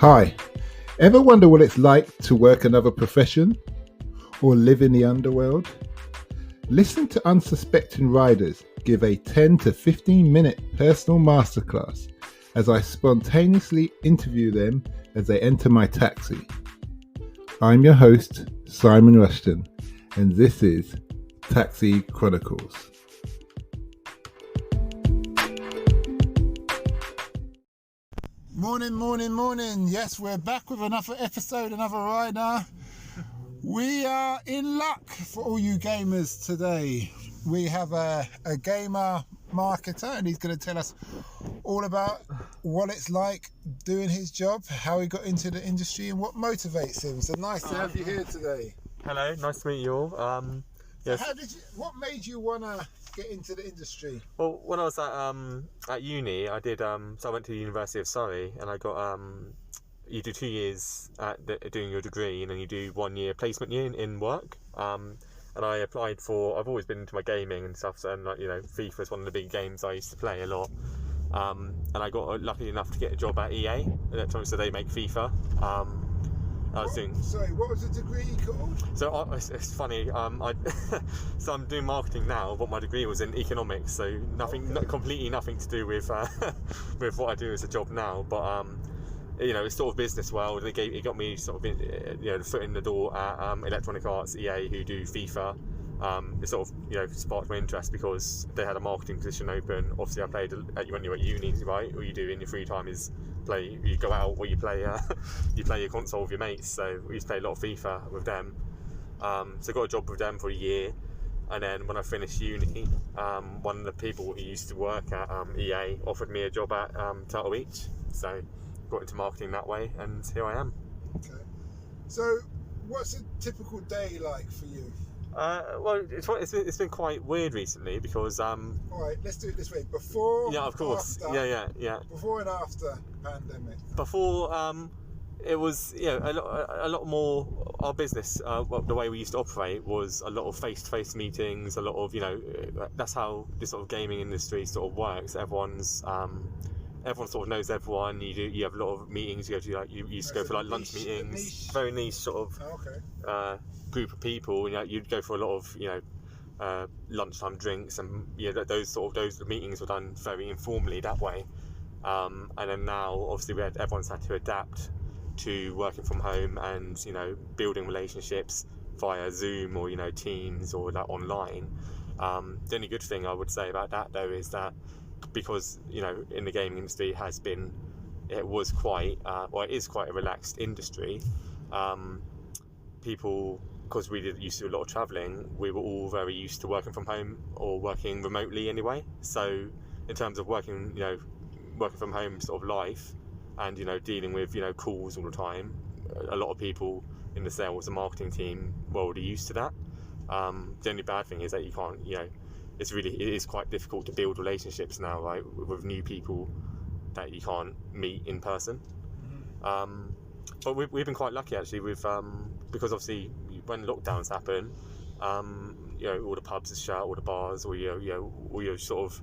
Hi, ever wonder what it's like to work another profession or live in the underworld? Listen to unsuspecting riders give a 10 to 15 minute personal masterclass as I spontaneously interview them as they enter my taxi. I'm your host, Simon Rushton, and this is Taxi Chronicles. Morning. Yes, we're back with another episode, another rider. We are in luck for all you gamers today. We have a gamer marketer, and he's going to tell us all about what it's like doing his job, how he got into the industry, and what motivates him. So nice to have you here today. Hello, nice to meet you all. Yes. So what made you want to get into the industry? Well, when I was at uni, I did. So I went to the University of Surrey, and I got. You do 2 years doing your degree, and then you do 1 year placement year in work. And I applied for. I've always been into my gaming and stuff, so and FIFA is one of the big games I used to play a lot. And I got lucky enough to get a job at EA Electronics, so they make FIFA. Sorry, what was the degree called? So it's funny. So I'm doing marketing now, but my degree was in economics, so completely nothing to do with with what I do as a job now. But it's sort of business world. It got me sort of the foot in the door at Electronic Arts EA, who do FIFA. It sort of sparked my interest because they had a marketing position open. Obviously, I played when you're at uni, right? All you do in your free time is play. You go out or you play your console with your mates. So we used to play a lot of FIFA with them. So I got a job with them for a year, and then when I finished uni, one of the people who used to work at EA offered me a job at Turtle Beach. So got into marketing that way, and here I am. Okay. So what's a typical day like for you? Well, it's been quite weird recently because. All right, let's do it this way. Before. Yeah, of course. After, yeah. Before and after pandemic. Before, it was a lot more. Our business, the way we used to operate was a lot of face-to-face meetings. A lot of that's how this sort of gaming industry sort of works. Everyone sort of knows everyone. You have a lot of meetings. You go to you used to go for lunch meetings. Very niche sort of group of people. You'd go for a lot of lunchtime drinks, and those meetings were done very informally that way. And then now, obviously, everyone's had to adapt to working from home and building relationships via Zoom or Teams or online. The only good thing I would say about that though is that because in the gaming industry it is quite a relaxed industry. People, because we used to do a lot of travelling, we were all very used to working from home or working remotely anyway. So in terms of working from home sort of life and dealing with calls all the time, a lot of people in the sales and marketing team were already used to that. The only bad thing is that you can't it is quite difficult to build relationships now, right, with new people that you can't meet in person. But we've been quite lucky actually with because obviously when lockdowns happen, all the pubs are shut, all the bars, all your sort of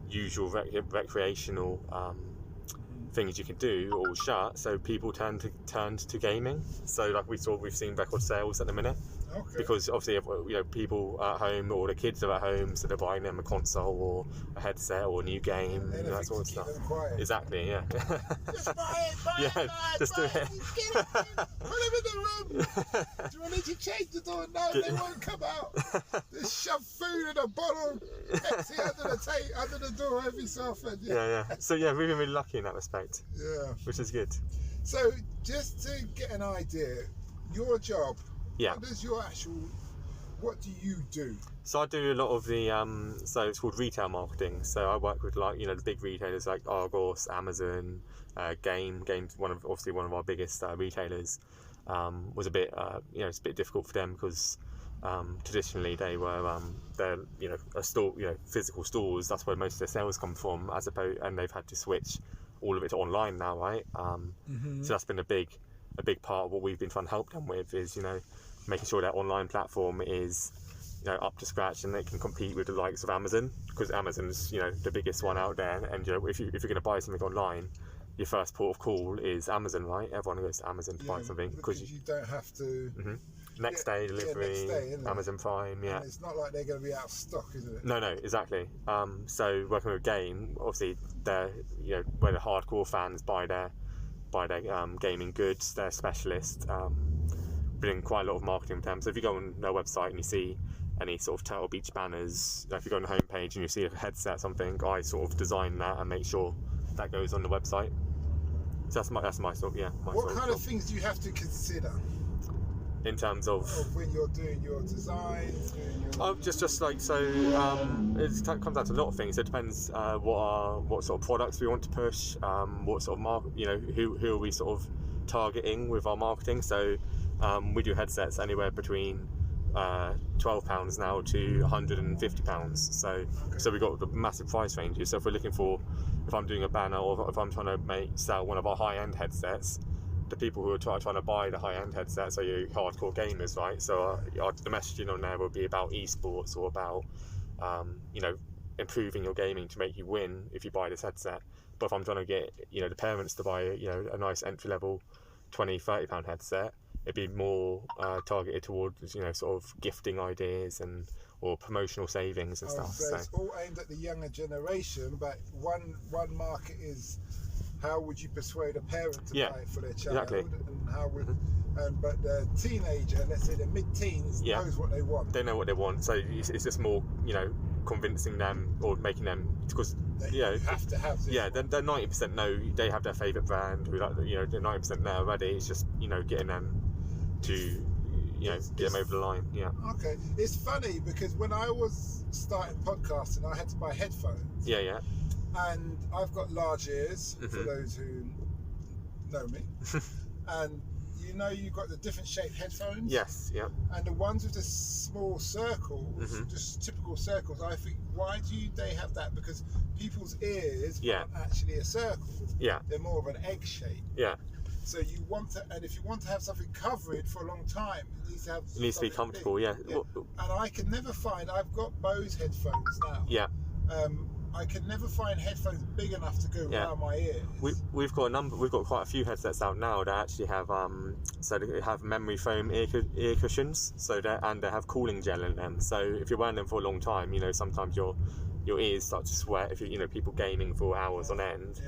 usual recreational things you can do all shut, so people turned to gaming. So we've seen record sales at the minute. Okay. Because obviously, people at home or the kids are at home, so they're buying them a console or a headset or a new game, that sort of stuff. Exactly, yeah. Just buy it, just do it. Put him in the room. Do you want to change the door? No, they won't come out. Just shove food in a bottle of Pepsi under the door every so often. Yeah. So we've been really lucky in that respect. Yeah. Which is good. So just to get an idea, your job. Yeah. What do you do? So I do a lot of the so it's called retail marketing. So I work with the big retailers like Argos, Amazon, Games. One of our biggest retailers. Was a bit it's a bit difficult for them because traditionally they were they're a store, physical stores. That's where most of their sales come from, and they've had to switch all of it to online now, right? So that's been a big part of what we've been trying to help them with is making sure that online platform is up to scratch and it can compete with the likes of Amazon, because Amazon's the biggest one out there, and if you're going to buy something online, your first port of call is Amazon, right? Everyone goes to Amazon to buy something because you don't have to. Next day delivery, Amazon Prime, And it's not like they're going to be out of stock, is it? No, exactly. So working with a game, obviously, they're where the hardcore fans buy their gaming goods, they're specialists. Doing quite a lot of marketing with them. So if you go on their website and you see any sort of Turtle Beach banners, if you go on the homepage and you see a headset, something, I sort of design that and make sure that goes on the website. So that's my sort of, What kind of things do you have to consider in terms of when you're doing your designs? Just like so, it comes down to a lot of things. It depends what sort of products we want to push, what sort of market, who are we sort of targeting with our marketing. So we do headsets anywhere between £12 now to £150. So we've got the massive price ranges. So if I'm doing a banner or if I'm trying to sell one of our high-end headsets, the people who are trying to buy the high-end headsets are your hardcore gamers, right? So the messaging on there will be about esports or about improving your gaming to make you win if you buy this headset. But if I'm trying to get the parents to buy a nice entry-level £20-30 headset, it'd be more targeted towards sort of gifting ideas or promotional savings and stuff. So it's all aimed at the younger generation, but one market is how would you persuade a parent to buy it for their child? Exactly. And how would but the teenager, let's say the mid-teens, knows what they want. They know what they want, so it's just more convincing them or making them, because you have to have this. They're 90% know they have their favourite brand. They're 90% there already. It's just getting them to get them over the line. Okay, it's funny because when I was starting podcasting, I had to buy headphones. And I've got large ears, for those who know me. And you've got the different shaped headphones. Yes, yeah. And the ones with the small circles, just typical circles, I think, why do they have that? Because people's ears aren't actually a circle. They're more of an egg shape. So you want to, and if you want to have something covered for a long time, it needs to be comfortable. Big. And I can never find. I've got Bose headphones now. I can never find headphones big enough to go around my ears. We've got quite a few headsets out now that actually have they have memory foam ear cushions. And they have cooling gel in them. So if you're wearing them for a long time, sometimes your ears start to sweat. If people gaming for hours on end.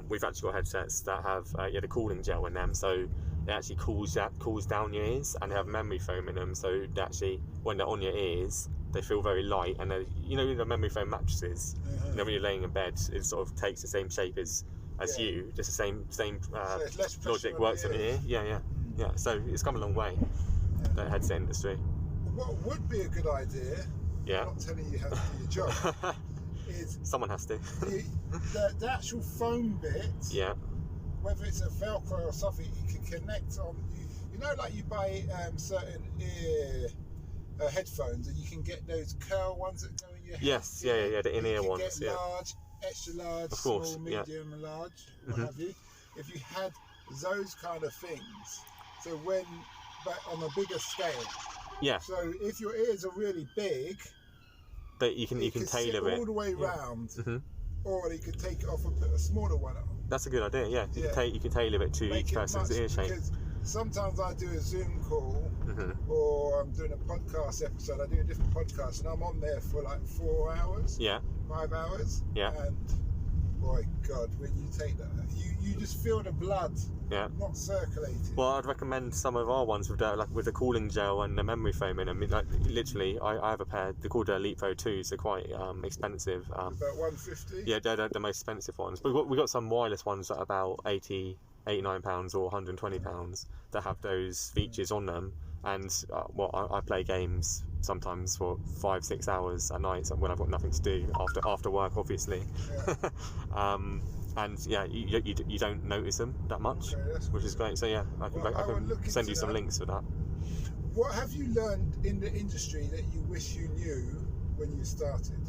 We've actually got headsets that have the cooling gel in them, so it actually cools down your ears, and they have memory foam in them, so they actually, when they're on your ears, they feel very light. And the memory foam mattresses, when you're laying in bed, it sort of takes the same shape as you, just the same so logic works on your ear. Yeah. So it's come a long way, the headset industry. What would be a good idea? I'm not telling you how to do your job. Is someone has to. the actual foam bit. Whether it's a Velcro or something, you can connect on. Like you buy certain ear headphones, and you can get those curl ones that go in your head. Yes, the in-ear ones. Get large, extra large, of course, small, medium, and large. What have you? If you had those kind of things, but on a bigger scale. So if your ears are really big, but you can tailor it all the way round, or you could take it off and put a smaller one on. That's a good idea. You can tailor it to each person's ear shape. Sometimes I do a Zoom call, or I'm doing a podcast episode. I do a different podcast, and I'm on there for like 4 hours, 5 hours, and boy, God, when you take that, you just feel the blood not circulating. Well, I'd recommend some of our ones with the cooling gel and the memory foam in them. Literally, I have a pair. They're called Elite Pro 2s. They're quite expensive. About $150. Yeah, they're the most expensive ones. But we got some wireless ones that are about £89 or £120 that have those features on them. And I play games sometimes for 5-6 hours a night when I've got nothing to do after work, obviously. And you don't notice them that much, which is great. So I can send you some links for that. What have you learned in the industry that you wish you knew when you started?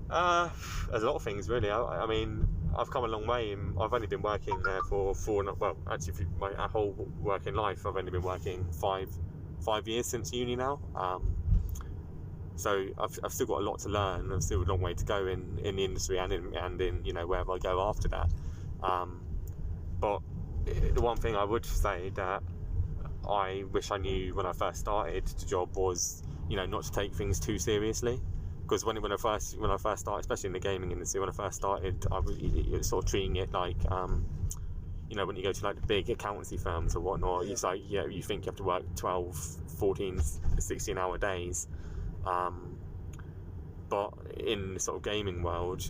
There's a lot of things, really. I mean, I've come a long way. I've only been working there for my whole working life, I've only been working 5 years since uni now. So I've still got a lot to learn. I've still a long way to go in the industry and in wherever I go after that. But the one thing I would say that I wish I knew when I first started the job was, not to take things too seriously. Because when I first started, especially in the gaming industry, when I first started, I was sort of treating it like, when you go to like the big accountancy firms or whatnot, it's like, you think you have to work 12, 14, 16-hour days. But in the sort of gaming world,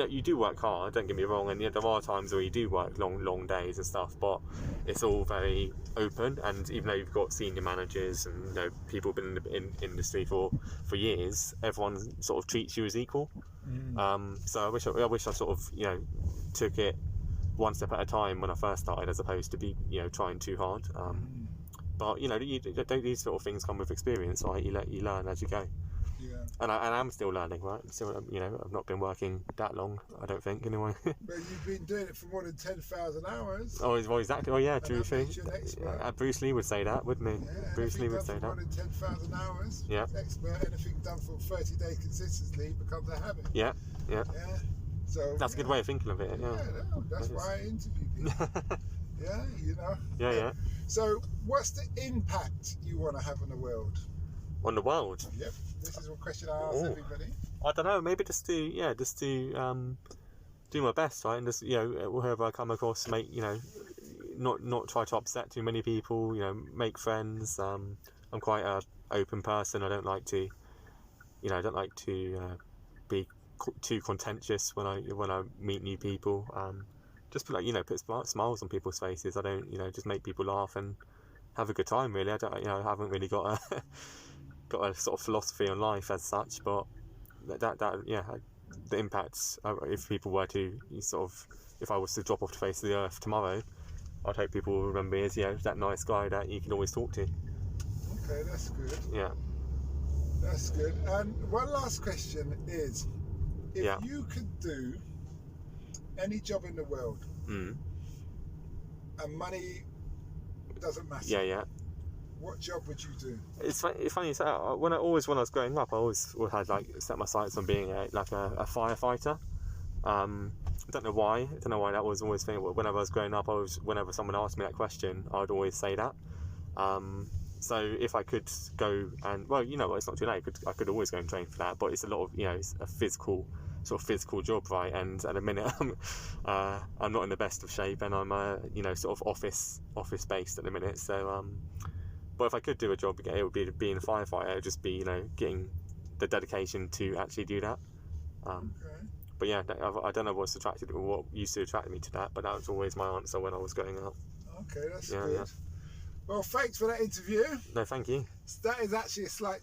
you do work hard, don't get me wrong, and there are times where you do work long days and stuff, but it's all very open. And even though you've got senior managers and people who've been in the industry for years, everyone sort of treats you as equal. So I wish I sort of took it one step at a time when I first started, as opposed to be trying too hard. But these sort of things come with experience, right? You learn as you go. Yeah. And I am still learning, right? Still, I've not been working that long, I don't think, anyway. But you've been doing it for more than 10,000 hours. Oh, exactly. Oh, yeah, true thing. Bruce Lee would say that, wouldn't he? Yeah, Bruce Lee would say that. More than 10,000 hours. Yeah. Expert. Anything done for 30 days consistently becomes a habit. Yeah. So that's a good way of thinking of it. Yeah. That's why I interview people. Yeah. So, what's the impact you want to have on the world? On the world? Yep. This is a question I ask everybody. I don't know. Maybe just to do my best, right? And just whoever I come across, make not try to upset too many people. Make friends. I'm quite a open person. I don't like to be too contentious when I meet new people. Just put smiles on people's faces. I don't just make people laugh and have a good time. Really, I haven't really got a sort of philosophy on life as such, but the impacts, if people were to if I was to drop off the face of the earth tomorrow, I'd hope people will remember me as that nice guy that you can always talk to. Okay, that's good. Yeah, that's good. And one last question is, if you could do any job in the world, and money doesn't matter, what job would you do? It's funny. So when I was growing up, I always had set my sights on being a firefighter. I don't know why. That was always thing. Whenever I was growing up, whenever someone asked me that question, I'd always say that. So if I could go and it's not too late. I could always go and train for that. But it's a lot of it's a physical job, right? And at the minute, I'm not in the best of shape, and I'm sort of office based at the minute. So but if I could do a job, it would be being a firefighter. It would just be getting the dedication to actually do that. Okay. But I don't know what used to attract me to that, but that was always my answer when I was growing up. Okay, that's good. Yeah. Well, thanks for that interview. No, thank you. That is actually a slight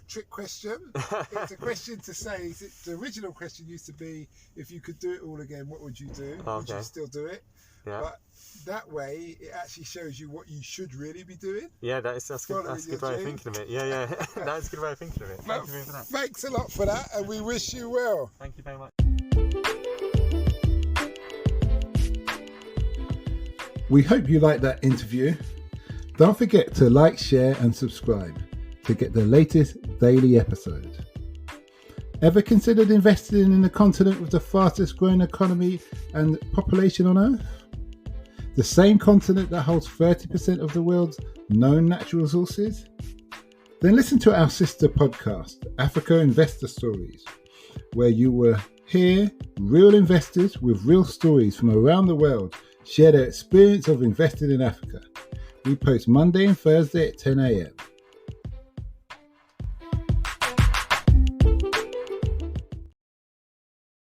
trick question. It's a question to say, the original question used to be, if you could do it all again, what would you do? Okay. Would you still do it? Yeah. But that way, it actually shows you what you should really be doing. Yeah, that's good. That's a good way of thinking of it. Yeah. That's a good way of thinking of it. Thank you for that. Thanks a lot for that, and we wish you well. Thank you very much. We hope you liked that interview. Don't forget to like, share and subscribe to get the latest daily episode. Ever considered investing in the continent with the fastest growing economy and population on Earth? The same continent that holds 30% of the world's known natural resources? Then listen to our sister podcast, Africa Investor Stories, where you will hear real investors with real stories from around the world share their experience of investing in Africa. We post Monday and Thursday at 10 a.m.